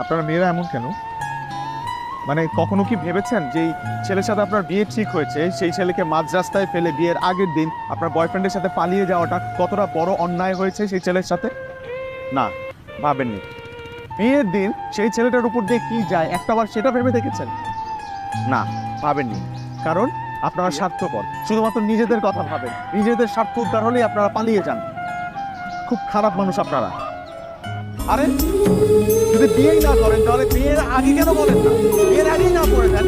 আপনারা মেয়েরা এমন কেন? মানে কখনো কি ভেবেছেন যে এই ছেলের সাথে আপনার বিয়ে ঠিক হয়েছে, সেই ছেলেকে মাঝ রাস্তায় ফেলে বিয়ের আগের দিন আপনার বয়ফ্রেন্ডের সাথে পালিয়ে যাওয়াটা কতটা বড় অন্যায় হয়েছে সেই ছেলের সাথে? না, ভাবেননি। বিয়ের দিন সেই ছেলেটার উপর দিয়ে কি যায় একটাবার সেটা ভেবে দেখেছেন? না, ভাবেননি। কারণ আপনারা স্বার্থপর, শুধুমাত্র নিজেদের কথা ভাবেন, নিজেদের স্বার্থ উদ্ধার হলেই আপনারা পালিয়ে যান। খুব খারাপ মানুষ আপনারা। আরে যদি বিয়েই না করেন তাহলে বিয়ের আগে কেন বলেন না? বিয়ের আগেই না করে দেন।